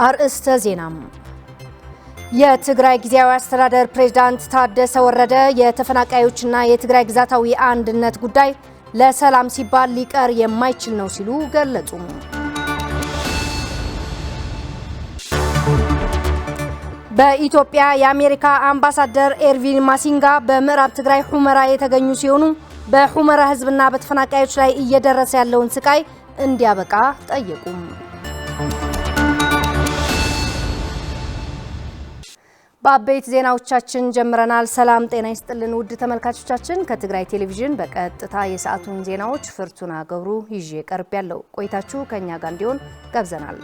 አርእስተ ዜና የትግራይ ጊዜያዊ አስተዳደር ፕሬዝዳንት ታደሰ ወረደ የተፈናቃዮችና የትግራይ ግዛታዊ አንድነት ጉዳይ ለሰላም ሲባል ሊቀር የማይችል ነው ሲሉ ገለጹ። በኢትዮጵያ የአሜሪካ አምባሳደር ኤርቪን ማሲንጋ በምዕራብ ትግራይ ሁመራ የተገኙ ሲሆኑ በሁመራ ህዝብና በተፈናቃዮች ላይ እየደረሰ ያለውን ስቃይ እንዲያበቃ ጠየቁ። በአበይት ዜናዎቻችን ጀምረናል። ሰላም ጤና ይስጥልን ውድ ተመልካቾቻችን፣ ከትግራይ ቴሌቪዥን በቀጥታ የሰዓቱን ዜናዎች ፍርቱና ገብሩ ይዤ ቀርብ ያለው ቆይታችሁ ከኛ ጋር እንዲሆን ጋብዘናል።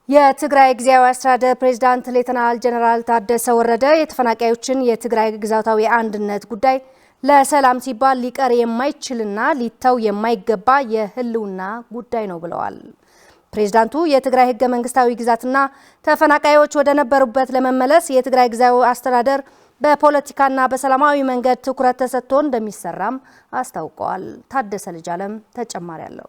የትግራይ ጊዜያዊ አስተዳደር ፕሬዝዳንት ሌተናል ጀነራል ታደሰ ወረደ የተፈናቃዮችን የትግራይ ግዛታዊ አንድነት ጉዳይ ለሰላም ሲባል ሊቀር የማይችልና ሊተው የማይገባ የህልውና ጉዳይ ነው ብለዋል። ፕሬዝዳንቱ የትግራይ ህገ መንግስታዊ ግዛትና ተፈናቃዮች ወደ ነበሩበት ለመመለስ የትግራይ ጊዜያዊ አስተዳደር በፖለቲካና በሰላማዊ መንገድ ትኩረት ተሰጥቶ እንደሚሰራም አስታውቀዋል። ታደሰ ልጅ አለም ተጨማሪ አለው።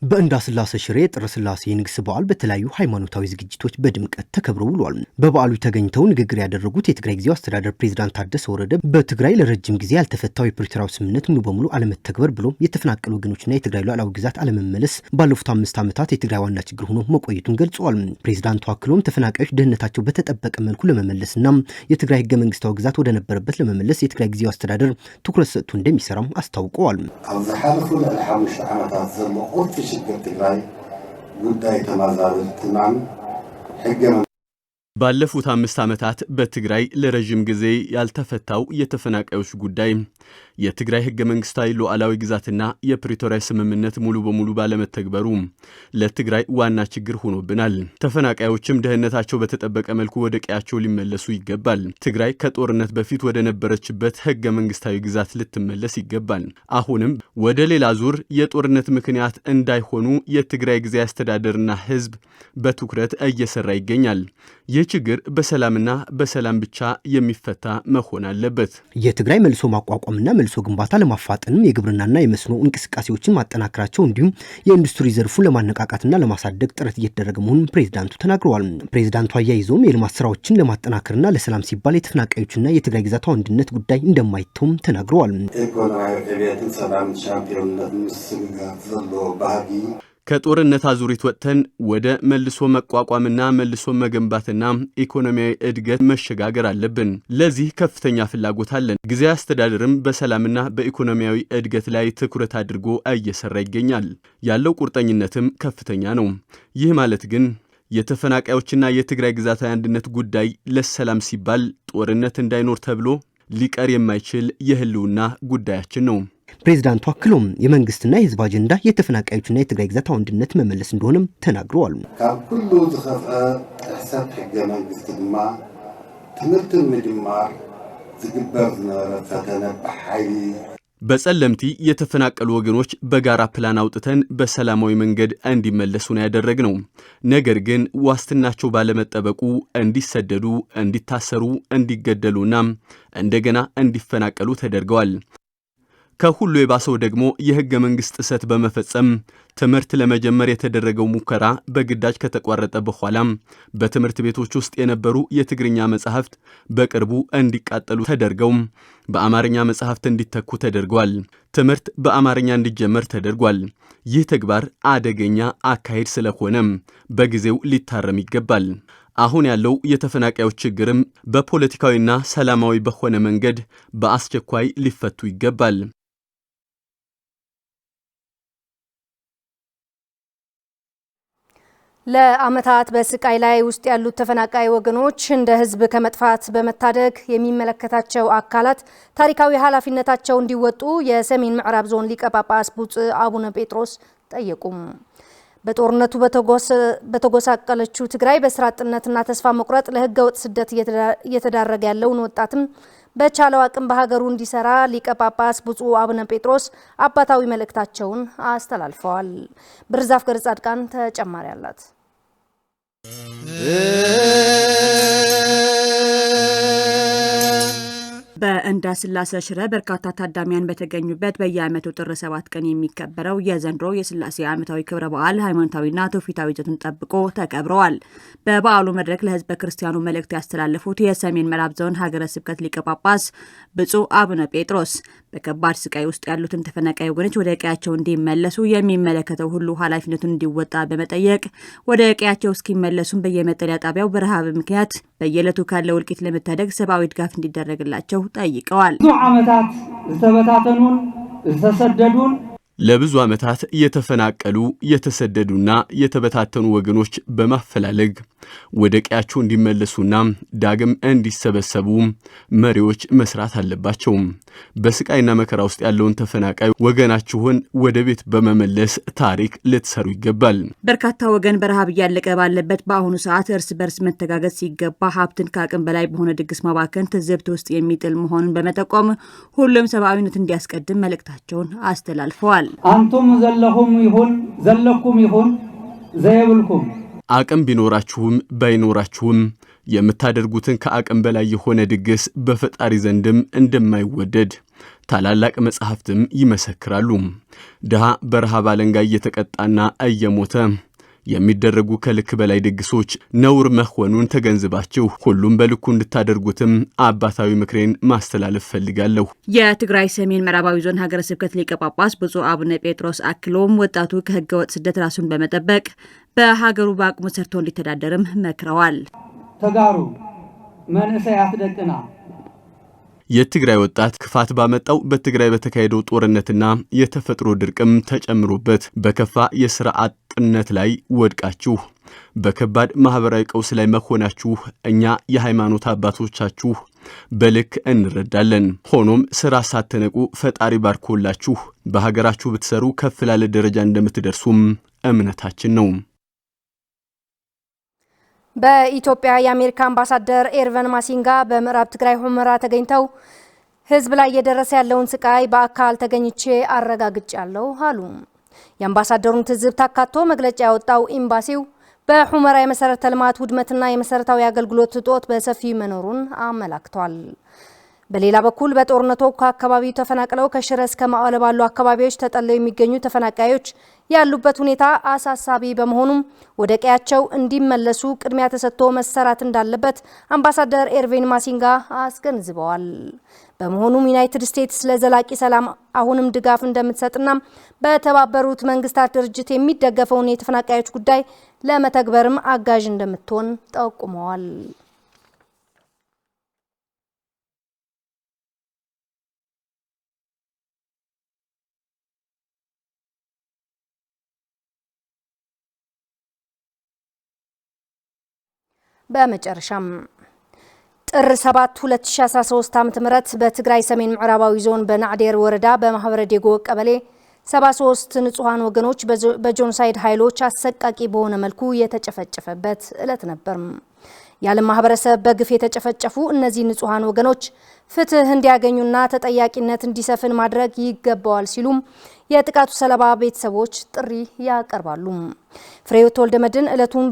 በእንዳስላሴ ሽሬ ጥር ስላሴ ንግስ በዓል በተለያዩ ሃይማኖታዊ ዝግጅቶች በድምቀት ተከብሮ ውሏል። በበዓሉ ተገኝተው ንግግር ያደረጉት የትግራይ ጊዜያዊ አስተዳደር ፕሬዝዳንት ታደሰ ወረደ በትግራይ ለረጅም ጊዜ ያልተፈታው የፕሪቶሪያው ስምምነት ሙሉ በሙሉ አለመተግበር ብሎም የተፈናቀሉ ወገኖችና የትግራይ ሉዓላዊ ግዛት አለመመለስ ባለፉት 5 ዓመታት የትግራይ ዋና ችግር ሆኖ መቆየቱን ገልጸዋል። ፕሬዝዳንቱ አክሎም ተፈናቃዮች ደህንነታቸው በተጠበቀ መልኩ ለመመለስና የትግራይ ህገ መንግስታዊ ግዛት ወደ ነበረበት ለመመለስ የትግራይ ጊዜያዊ አስተዳደር ትኩረት ሰጥቶ እንደሚሰራም አስታውቀዋል። ችግር ትግራይ ጉዳይ ተማዛብልትናን ህገ ባለፉት 5 ዓመታት በትግራይ ለረጅም ጊዜ ያልተፈታው የተፈናቃዮች ጉዳይ የትግራይ ህገ መንግስታዊ ሉዓላዊ ግዛትና የፕሪቶሪያ ስምምነት ሙሉ በሙሉ ባለመተግበሩ ለትግራይ ዋና ችግር ሆኖብናል። ተፈናቃዮችም ደህንነታቸው በተጠበቀ መልኩ ወደ ቀያቸው ሊመለሱ ይገባል። ትግራይ ከጦርነት በፊት ወደ ነበረችበት ህገ መንግስታዊ ግዛት ልትመለስ ይገባል። አሁንም ወደ ሌላ ዙር የጦርነት ምክንያት እንዳይሆኑ የትግራይ ጊዜያዊ አስተዳደርና ህዝብ በትኩረት እየሰራ ይገኛል። ይህ ችግር በሰላምና በሰላም ብቻ የሚፈታ መሆን አለበት። የትግራይ መልሶ ማቋቋምና መልሶ ግንባታ ለማፋጠንም የግብርናና የመስኖ እንቅስቃሴዎችን ማጠናከራቸው እንዲሁም የኢንዱስትሪ ዘርፉን ለማነቃቃትና ለማሳደግ ጥረት እየተደረገ መሆኑን ፕሬዝዳንቱ ተናግረዋል። ፕሬዝዳንቱ አያይዘውም የልማት ስራዎችን ለማጠናከርና ለሰላም ሲባል የተፈናቃዮችና የትግራይ ግዛታዊ አንድነት ጉዳይ እንደማይተውም ተናግረዋል። ኢኮኖሚያዊ ዕብየትን ሰላም ሻምፒዮንነት ምስጋና ዘሎ ባህጊ ከጦርነት አዙሪት ወጥተን ወደ መልሶ መቋቋምና መልሶ መገንባትና ኢኮኖሚያዊ እድገት መሸጋገር አለብን። ለዚህ ከፍተኛ ፍላጎት አለን። ጊዜያዊ አስተዳደርም በሰላምና በኢኮኖሚያዊ እድገት ላይ ትኩረት አድርጎ እየሰራ ይገኛል። ያለው ቁርጠኝነትም ከፍተኛ ነው። ይህ ማለት ግን የተፈናቃዮችና የትግራይ ግዛታዊ አንድነት ጉዳይ ለሰላም ሲባል ጦርነት እንዳይኖር ተብሎ ሊቀር የማይችል የህልውና ጉዳያችን ነው። ፕሬዝዳንቱ አክሎም የመንግስትና የህዝብ አጀንዳ የተፈናቃዮችና የትግራይ ግዛታዊ አንድነት መመለስ እንደሆነም ተናግረዋል። ካብ ኩሉ ዝኸፍአ ጥሕሰት ህገ መንግስቲ ድማ ትምህርቲ ምድማር ዝግበር ዝነበረ ፈተነ በኃይሊ በጸለምቲ የተፈናቀሉ ወገኖች በጋራ ፕላን አውጥተን በሰላማዊ መንገድ እንዲመለሱ ነው ያደረግነው። ነገር ግን ዋስትናቸው ባለመጠበቁ እንዲሰደዱ፣ እንዲታሰሩ፣ እንዲገደሉና እንደገና እንዲፈናቀሉ ተደርገዋል። ከሁሉ የባሰው ደግሞ የህገ መንግስት ጥሰት በመፈጸም ትምህርት ለመጀመር የተደረገው ሙከራ በግዳጅ ከተቋረጠ በኋላ በትምህርት ቤቶች ውስጥ የነበሩ የትግርኛ መጻሕፍት በቅርቡ እንዲቃጠሉ ተደርገው በአማርኛ መጻሕፍት እንዲተኩ ተደርጓል። ትምህርት በአማርኛ እንዲጀመር ተደርጓል። ይህ ተግባር አደገኛ አካሄድ ስለሆነ በጊዜው ሊታረም ይገባል። አሁን ያለው የተፈናቃዮች ችግርም በፖለቲካዊና ሰላማዊ በሆነ መንገድ በአስቸኳይ ሊፈቱ ይገባል። ለአመታት በስቃይ ላይ ውስጥ ያሉት ተፈናቃይ ወገኖች እንደ ህዝብ ከመጥፋት በመታደግ የሚመለከታቸው አካላት ታሪካዊ ኃላፊነታቸው እንዲወጡ የሰሜን ምዕራብ ዞን ሊቀ ጳጳስ ብፁዕ አቡነ ጴጥሮስ ጠየቁም። በጦርነቱ በተጎሳቀለችው ትግራይ በስራ አጥነትና ተስፋ መቁረጥ ለህገ ወጥ ስደት እየተዳረገ ያለውን ወጣትም በቻለው አቅም በሀገሩ እንዲሰራ ሊቀ ጳጳስ ብፁዕ አቡነ ጴጥሮስ አባታዊ መልእክታቸውን አስተላልፈዋል። ብርዛፍ ገርጻ ጻድቃን ተጨማሪ አላት። በእንዳ ስላሴ ሽረ በርካታ ታዳሚያን በተገኙበት በየዓመቱ ጥር 7 ቀን የሚከበረው የዘንድሮ የስላሴ ዓመታዊ ክብረ በዓል ሃይማኖታዊና ትውፊታዊ ይዘቱን ጠብቆ ተከብረዋል። በበዓሉ መድረክ ለሕዝበ ክርስቲያኑ መልእክት ያስተላለፉት የሰሜን ምዕራብ ዞን ሀገረ ስብከት ሊቀ ጳጳስ ብፁዕ አቡነ ጴጥሮስ በከባድ ስቃይ ውስጥ ያሉትን ተፈናቃይ ወገኖች ወደ ቀያቸው እንዲመለሱ የሚመለከተው ሁሉ ኃላፊነቱን እንዲወጣ በመጠየቅ ወደ ቀያቸው እስኪመለሱም በየመጠለያ ጣቢያው በረሃብ ምክንያት በየዕለቱ ካለው እልቂት ለመታደግ ሰብአዊ ድጋፍ እንዲደረግላቸው ጠይቀዋል። ብዙ ዓመታት ዝተበታተኑን ዝተሰደዱን ለብዙ ዓመታት የተፈናቀሉ የተሰደዱና የተበታተኑ ወገኖች በማፈላለግ ወደ ቀያቸው እንዲመለሱና ዳግም እንዲሰበሰቡ መሪዎች መስራት አለባቸው። በስቃይና መከራ ውስጥ ያለውን ተፈናቃይ ወገናችሁን ወደ ቤት በመመለስ ታሪክ ልትሰሩ ይገባል። በርካታ ወገን በረሃብ እያለቀ ባለበት በአሁኑ ሰዓት እርስ በርስ መተጋገዝ ሲገባ ሀብትን ከአቅም በላይ በሆነ ድግስ ማባከን ትዝብት ውስጥ የሚጥል መሆኑን በመጠቆም ሁሉም ሰብአዊነት እንዲያስቀድም መልእክታቸውን አስተላልፈዋል። አንቱም ዘለኩም ይሁን ዘይብልኩም አቅም ቢኖራችሁም ባይኖራችሁም የምታደርጉትን ከአቅም በላይ የሆነ ድግስ በፈጣሪ ዘንድም እንደማይወደድ ታላላቅ መጻሕፍትም ይመሰክራሉ። ድሃ በረሃብ አለንጋ እየተቀጣና እየሞተ የሚደረጉ ከልክ በላይ ድግሶች ነውር መሆኑን ተገንዝባችሁ ሁሉም በልኩ እንድታደርጉትም አባታዊ ምክሬን ማስተላለፍ ፈልጋለሁ። የትግራይ ሰሜን ምዕራባዊ ዞን ሀገረ ስብከት ሊቀ ጳጳስ ብፁዕ አቡነ ጴጥሮስ አክሎም ወጣቱ ከህገወጥ ስደት ራሱን በመጠበቅ በሀገሩ በአቅሙ ሰርቶ እንዲተዳደርም መክረዋል። ተጋሩ መንእሰያት ደቅና የትግራይ ወጣት ክፋት ባመጣው በትግራይ በተካሄደው ጦርነትና የተፈጥሮ ድርቅም ተጨምሮበት በከፋ የሥራ አጥነት ላይ ወድቃችሁ በከባድ ማህበራዊ ቀውስ ላይ መሆናችሁ እኛ የሃይማኖት አባቶቻችሁ በልክ እንረዳለን። ሆኖም ሥራ ሳትነቁ ፈጣሪ ባርኮላችሁ በሀገራችሁ ብትሰሩ ከፍ ላለ ደረጃ እንደምትደርሱም እምነታችን ነው። በኢትዮጵያ የአሜሪካ አምባሳደር ኤርቨን ማሲንጋ በምዕራብ ትግራይ ሁመራ ተገኝተው ህዝብ ላይ እየደረሰ ያለውን ስቃይ በአካል ተገኝቼ አረጋግጫለሁ አሉ። የአምባሳደሩን ትዝብት አካቶ መግለጫ ያወጣው ኤምባሲው በሁመራ የመሰረተ ልማት ውድመትና የመሰረታዊ አገልግሎት እጦት በሰፊ መኖሩን አመላክቷል። በሌላ በኩል በጦርነቱ ከአካባቢው ተፈናቅለው ከሽረ እስከ መቀለ ባሉ አካባቢዎች ተጠልለው የሚገኙ ተፈናቃዮች ያሉበት ሁኔታ አሳሳቢ በመሆኑም ወደ ቀያቸው እንዲመለሱ ቅድሚያ ተሰጥቶ መሰራት እንዳለበት አምባሳደር ኤርቬን ማሲንጋ አስገንዝበዋል። በመሆኑም ዩናይትድ ስቴትስ ለዘላቂ ሰላም አሁንም ድጋፍ እንደምትሰጥና በተባበሩት መንግስታት ድርጅት የሚደገፈውን የተፈናቃዮች ጉዳይ ለመተግበርም አጋዥ እንደምትሆን ጠቁመዋል። በመጨረሻም ጥር 7 2013 ዓ.ም በትግራይ ሰሜን ምዕራባዊ ዞን በናዕዴር ወረዳ በማህበረ ዴጎ ቀበሌ 73 ንጹሃን ወገኖች በጆኖሳይድ ኃይሎች አሰቃቂ በሆነ መልኩ የተጨፈጨፈበት ዕለት ነበር። የዓለም ማህበረሰብ በግፍ የተጨፈጨፉ እነዚህ ንጹሃን ወገኖች ፍትህ እንዲያገኙና ተጠያቂነት እንዲሰፍን ማድረግ ይገባዋል ሲሉም የጥቃቱ ሰለባ ቤተሰቦች ጥሪ ያቀርባሉ። ፍሬህይወት ወልደመድን ዕለቱን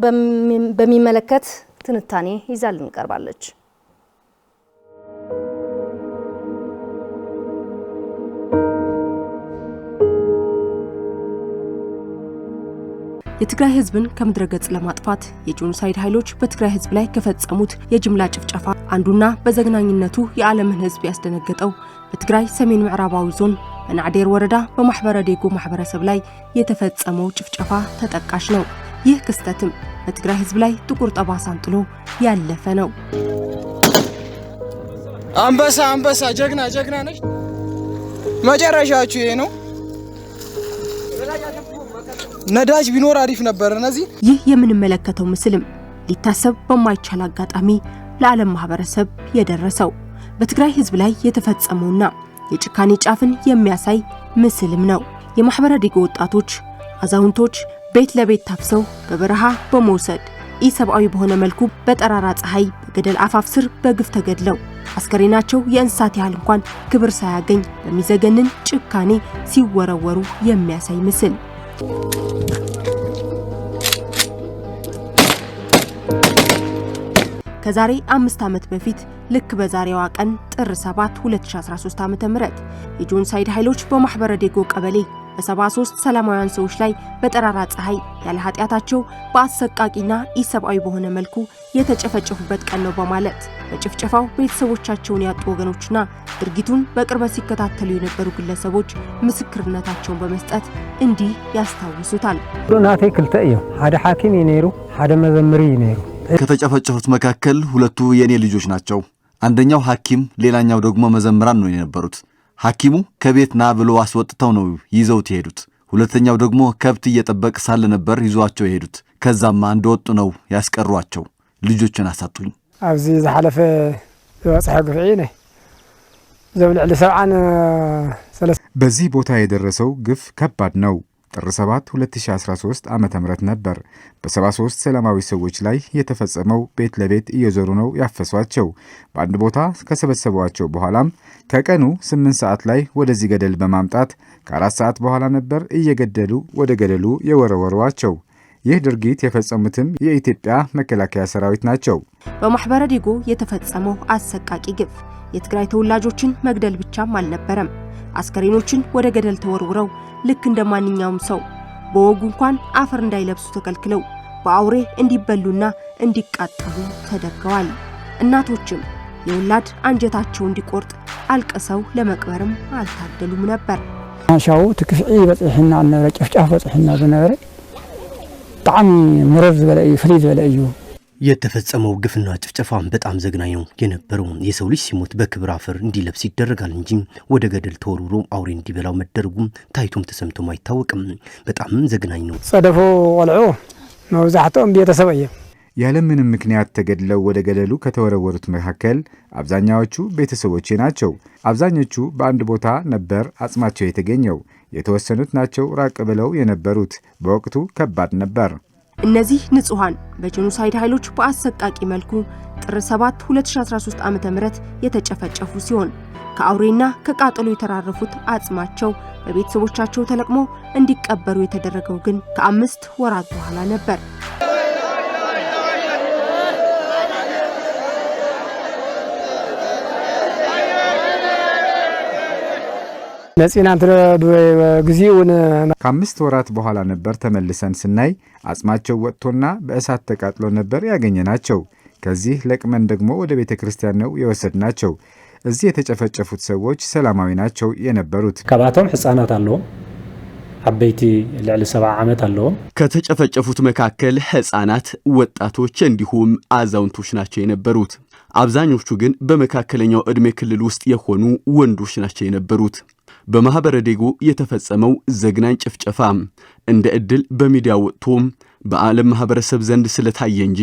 በሚመለከት ትንታኔ ይዛልን ቀርባለች። የትግራይ ህዝብን ከምድረ ገጽ ለማጥፋት የጆኖሳይድ ኃይሎች በትግራይ ህዝብ ላይ ከፈጸሙት የጅምላ ጭፍጨፋ አንዱና በዘግናኝነቱ የዓለምን ህዝብ ያስደነገጠው በትግራይ ሰሜን ምዕራባዊ ዞን በናዕዴር ወረዳ በማህበረ ዴጎ ማህበረሰብ ላይ የተፈጸመው ጭፍጨፋ ተጠቃሽ ነው። ይህ ክስተትም በትግራይ ህዝብ ላይ ጥቁር ጠባሳን ጥሎ ያለፈ ነው። አንበሳ ጀግና ነሽ። መጨረሻችሁ ይሄ ነው። ነዳጅ ቢኖር አሪፍ ነበር። እነዚህ ይህ የምንመለከተው ምስልም ሊታሰብ በማይቻል አጋጣሚ ለዓለም ማህበረሰብ የደረሰው በትግራይ ህዝብ ላይ የተፈጸመውና የጭካኔ ጫፍን የሚያሳይ ምስልም ነው። የማህበረ ዴጎ ወጣቶች፣ አዛውንቶች ቤት ለቤት ታፍሰው በበረሃ በመውሰድ ኢሰብአዊ በሆነ መልኩ በጠራራ ፀሐይ በገደል አፋፍ ስር በግፍ ተገድለው አስከሬናቸው የእንስሳት ያህል እንኳን ክብር ሳያገኝ በሚዘገንን ጭካኔ ሲወረወሩ የሚያሳይ ምስል። ከዛሬ 5 ዓመት በፊት ልክ በዛሬዋ ቀን ጥር 7 2013 ዓ.ም የጆኖሳይድ ኃይሎች በማህበረ ዴጎ ቀበሌ በ73 ሰላማውያን ሰዎች ላይ በጠራራ ፀሐይ ያለ ኃጢያታቸው በአሰቃቂና ኢሰብአዊ በሆነ መልኩ የተጨፈጨፉበት ቀን ነው በማለት በጭፍጨፋው ቤተሰቦቻቸውን ያጡ ወገኖችና ድርጊቱን በቅርበት ሲከታተሉ የነበሩ ግለሰቦች ምስክርነታቸውን በመስጠት እንዲህ ያስታውሱታል። ናቴ ክልተ እዮም ሓደ ሐኪም ይነሩ ሓደ መዘምሪ ይነሩ። ከተጨፈጨፉት መካከል ሁለቱ የኔ ልጆች ናቸው። አንደኛው ሐኪም ሌላኛው ደግሞ መዘምራን ነው የነበሩት። ሐኪሙ ከቤት ና ብሎ አስወጥተው ነው ይዘው የሄዱት። ሁለተኛው ደግሞ ከብት እየጠበቀ ሳለ ነበር ይዟቸው የሄዱት። ከዛማ እንደወጡ ነው ያስቀሯቸው። ልጆችን አሳጡኝ። ኣብዚ ዝሐለፈ ወጽሐ ግፍዒ ነይ ዘብልዕሊ ሰብዓን በዚህ ቦታ የደረሰው ግፍ ከባድ ነው። ጥር 7 2013 ዓመተ ምህረት ነበር በ73 ሰላማዊ ሰዎች ላይ የተፈጸመው። ቤት ለቤት እየዞሩ ነው ያፈሷቸው። በአንድ ቦታ ከሰበሰቧቸው በኋላም ከቀኑ 8 ሰዓት ላይ ወደዚህ ገደል በማምጣት ከ4 ሰዓት በኋላ ነበር እየገደሉ ወደ ገደሉ የወረወሯቸው። ይህ ድርጊት የፈጸሙትም የኢትዮጵያ መከላከያ ሰራዊት ናቸው። በማህበረ ዴጎ የተፈጸመው አሰቃቂ ግፍ የትግራይ ተወላጆችን መግደል ብቻም አልነበረም። አስከሬኖችን ወደ ገደል ተወርውረው ልክ እንደማንኛውም ሰው በወጉ እንኳን አፈር እንዳይለብሱ ተከልክለው በአውሬ እንዲበሉና እንዲቃጠሉ ተደርገዋል። እናቶችም የወላድ አንጀታቸው እንዲቆርጥ አልቀሰው ለመቅበርም አልታደሉም ነበር። አንሻው ትክፍዒ በጽሕና ነበር ጨፍጫፍ በጽሕና በነበረ ጣም ምረር ዝበለይ ፍሪዝ ዝበለይ የተፈጸመው ግፍና ጭፍጨፋ በጣም ዘግናኝ ነው የነበረው። የሰው ልጅ ሲሞት በክብር አፈር እንዲለብስ ይደረጋል እንጂ ወደ ገደል ተወርውሮ አውሬ እንዲበላው መደረጉም ታይቶም ተሰምቶም አይታወቅም። በጣም ዘግናኝ ነው። ጸደፎ ወልዑ መውዛሕቶም ቤተሰብ እዮም። ያለምንም ምክንያት ተገድለው ወደ ገደሉ ከተወረወሩት መካከል አብዛኛዎቹ ቤተሰቦቼ ናቸው። አብዛኞቹ በአንድ ቦታ ነበር አጽማቸው የተገኘው። የተወሰኑት ናቸው ራቅ ብለው የነበሩት። በወቅቱ ከባድ ነበር። እነዚህ ንጹሃን በጄኖሳይድ ኃይሎች በአሰቃቂ መልኩ ጥር 7 2013 ዓ.ም የተጨፈጨፉ ሲሆን ከአውሬና ከቃጠሎ የተራረፉት አጽማቸው በቤተሰቦቻቸው ተለቅሞ እንዲቀበሩ የተደረገው ግን ከ5 ወራት በኋላ ነበር። ነፂናንተ ግዚውን ከ5 ወራት በኋላ ነበር ተመልሰን ስናይ አጽማቸው ወጥቶና በእሳት ተቃጥሎ ነበር ያገኘናቸው። ከዚህ ለቅመን ደግሞ ወደ ቤተክርስቲያን ነው የወሰድናቸው። እዚህ የተጨፈጨፉት ሰዎች ሰላማዊ ናቸው የነበሩት። ከባቶም ህፃናት አለው አበይቲ ለዕሊ 70 ዓመት አለው። ከተጨፈጨፉት መካከል ህፃናት፣ ወጣቶች እንዲሁም አዛውንቶች ናቸው የነበሩት። አብዛኞቹ ግን በመካከለኛው እድሜ ክልል ውስጥ የሆኑ ወንዶች ናቸው የነበሩት። በማህበረ ዴጎ የተፈጸመው ዘግናኝ ጭፍጨፋ እንደ እድል በሚዲያ ወጥቶ በዓለም ማህበረሰብ ዘንድ ስለታየ እንጂ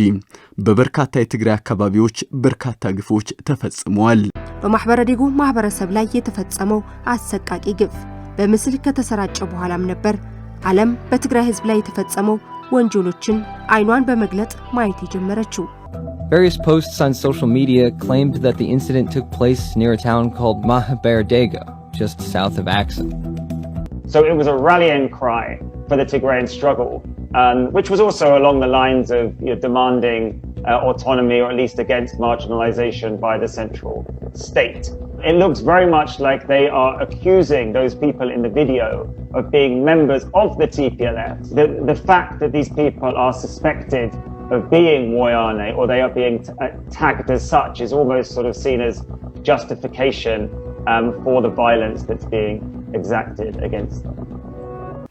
በበርካታ የትግራይ አካባቢዎች በርካታ ግፎች ተፈጽመዋል። በማህበረ ዴጎ ማህበረሰብ ላይ የተፈጸመው አሰቃቂ ግፍ በምስል ከተሰራጨ በኋላም ነበር ዓለም በትግራይ ህዝብ ላይ የተፈጸመው ወንጀሎችን አይኗን በመግለጥ ማየት የጀመረችው። Various posts on social media claimed that the incident took place near a town called Mahabere Dego, just south of Axum. So it was a rallying cry for the Tigrayan struggle, which was also along the lines of demanding autonomy, or at least against marginalization by the central state. It looks very much like they are accusing those people in the video of being members of the TPLF. The fact that these people are suspected of being Woyane, or they are being tagged as such, is almost sort of seen as justification for the violence that's being exacted against them.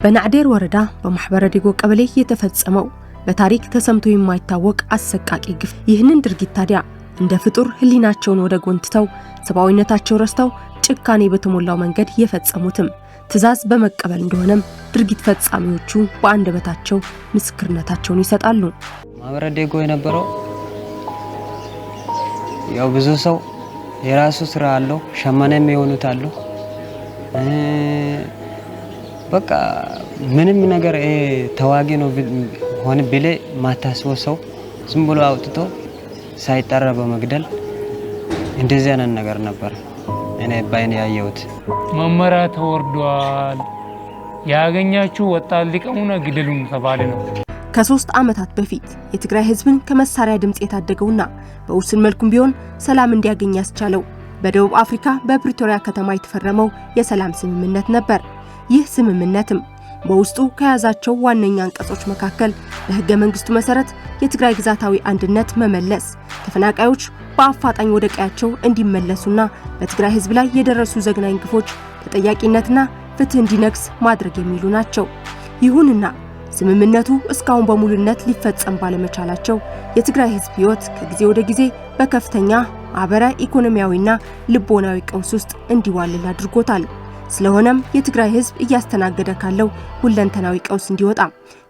በናዕዴር ወረዳ በማህበረ ዴጎ ቀበሌ የተፈጸመው በታሪክ ተሰምቶ የማይታወቅ አሰቃቂ ግፍ ይህንን ድርጊት ታዲያ እንደ ፍጡር ህሊናቸውን ወደ ጎንትተው ሰብአዊነታቸው ረስተው ጭካኔ በተሞላው መንገድ የፈጸሙትም ትዛዝ በመቀበል እንደሆነም ድርጊት ፈጻሚዎቹ በአንደበታቸው ምስክርነታቸውን ይሰጣሉ። ማህበረ ዴጎ የነበረው ያው ብዙ ሰው የራሱ ስራ አለው፣ ሸማኔም የሆኑት አሉ። በቃ ምንም ነገር ተዋጊ ነው ሆነ ቢለ ማታስበው ሰው ዝም ብሎ አውጥቶ ሳይጠራ በመግደል እንደዚህ አይነት ነገር ነበር እኔ ባይኔ ያየሁት። መመሪያ ተወርዷል፣ ያገኛችሁ ወጣት ሊቀሙና ግደሉን ተባለ ነው። ከ3 ዓመታት በፊት የትግራይ ህዝብን ከመሳሪያ ድምጽ የታደገውና በውስን መልኩም ቢሆን ሰላም እንዲያገኝ ያስቻለው በደቡብ አፍሪካ በፕሪቶሪያ ከተማ የተፈረመው የሰላም ስምምነት ነበር። ይህ ስምምነትም በውስጡ ከያዛቸው ዋነኛ አንቀጾች መካከል በህገ መንግስቱ መሰረት የትግራይ ግዛታዊ አንድነት መመለስ፣ ተፈናቃዮች በአፋጣኝ ወደ ቀያቸው እንዲመለሱና በትግራይ ህዝብ ላይ የደረሱ ዘግናኝ ግፎች ተጠያቂነትና ፍትህ እንዲነግስ ማድረግ የሚሉ ናቸው። ይሁንና ስምምነቱ እስካሁን በሙሉነት ሊፈጸም ባለመቻላቸው የትግራይ ህዝብ ህይወት ከጊዜ ወደ ጊዜ በከፍተኛ ማህበራዊ፣ ኢኮኖሚያዊና ልቦናዊ ቀውስ ውስጥ እንዲዋልል አድርጎታል። ስለሆነም የትግራይ ህዝብ እያስተናገደ ካለው ሁለንተናዊ ቀውስ እንዲወጣ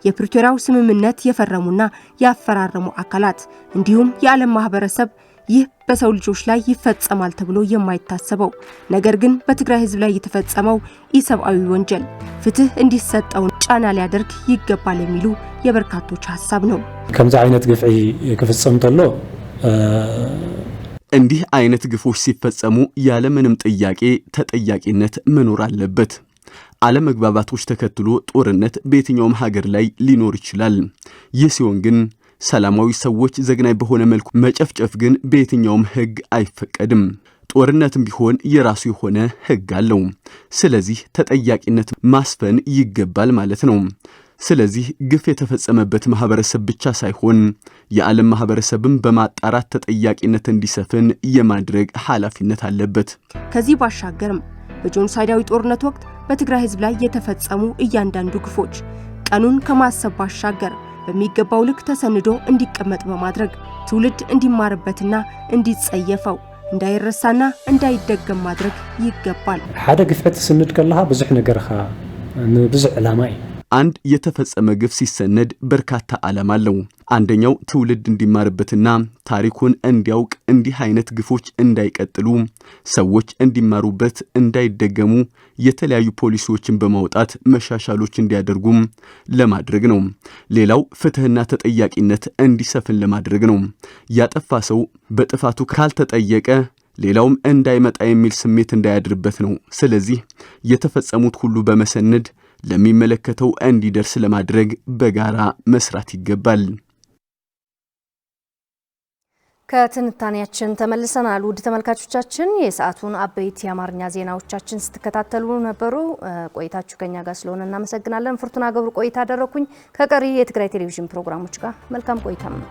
የፕሪቶሪያው ስምምነት የፈረሙና ያፈራረሙ አካላት እንዲሁም የዓለም ማህበረሰብ ይህ በሰው ልጆች ላይ ይፈጸማል ተብሎ የማይታሰበው ነገር ግን በትግራይ ህዝብ ላይ የተፈጸመው ኢሰብአዊ ወንጀል ፍትህ እንዲሰጠው ጫና ሊያደርግ ይገባል የሚሉ የበርካቶች ሐሳብ ነው። ከምዛ አይነት ግፍዒ ክፍጽም ተሎ እንዲህ አይነት ግፎች ሲፈጸሙ ያለ ምንም ጥያቄ ተጠያቂነት መኖር አለበት። አለመግባባቶች ተከትሎ ጦርነት በየትኛውም ሀገር ላይ ሊኖር ይችላል። ይህ ሲሆን ግን ሰላማዊ ሰዎች ዘግናኝ በሆነ መልኩ መጨፍጨፍ ግን በየትኛውም ህግ አይፈቀድም። ጦርነትም ቢሆን የራሱ የሆነ ህግ አለው። ስለዚህ ተጠያቂነት ማስፈን ይገባል ማለት ነው። ስለዚህ ግፍ የተፈጸመበት ማህበረሰብ ብቻ ሳይሆን የዓለም ማህበረሰብም በማጣራት ተጠያቂነት እንዲሰፍን የማድረግ ኃላፊነት አለበት። ከዚህ ባሻገርም በጆኖሳይዳዊ ጦርነት ወቅት በትግራይ ህዝብ ላይ የተፈጸሙ እያንዳንዱ ግፎች ቀኑን ከማሰብ ባሻገር በሚገባው ልክ ተሰንዶ እንዲቀመጥ በማድረግ ትውልድ እንዲማርበትና እንዲጸየፈው እንዳይረሳና እንዳይደገም ማድረግ ይገባል። ሓደ ግፍዕት ስንድ ከለሃ ብዙሕ ነገርኻ ብዙሕ ዕላማ እዩ። አንድ የተፈጸመ ግፍ ሲሰነድ በርካታ ዓላማ አለው። አንደኛው ትውልድ እንዲማርበትና ታሪኩን እንዲያውቅ እንዲህ አይነት ግፎች እንዳይቀጥሉ ሰዎች እንዲማሩበት እንዳይደገሙ የተለያዩ ፖሊሲዎችን በማውጣት መሻሻሎች እንዲያደርጉም ለማድረግ ነው። ሌላው ፍትህና ተጠያቂነት እንዲሰፍን ለማድረግ ነው። ያጠፋ ሰው በጥፋቱ ካልተጠየቀ ሌላውም እንዳይመጣ የሚል ስሜት እንዳያድርበት ነው። ስለዚህ የተፈጸሙት ሁሉ በመሰነድ ለሚመለከተው እንዲደርስ ለማድረግ በጋራ መስራት ይገባል። ከትንታኔያችን ተመልሰናል። ውድ ተመልካቾቻችን የሰዓቱን አበይት የአማርኛ ዜናዎቻችን ስትከታተሉ ነበሩ። ቆይታችሁ ከኛ ጋር ስለሆነ እናመሰግናለን። ፍርቱና ገብሩ ቆይታ አደረኩኝ። ከቀሪ የትግራይ ቴሌቪዥን ፕሮግራሞች ጋር መልካም ቆይታ ነው።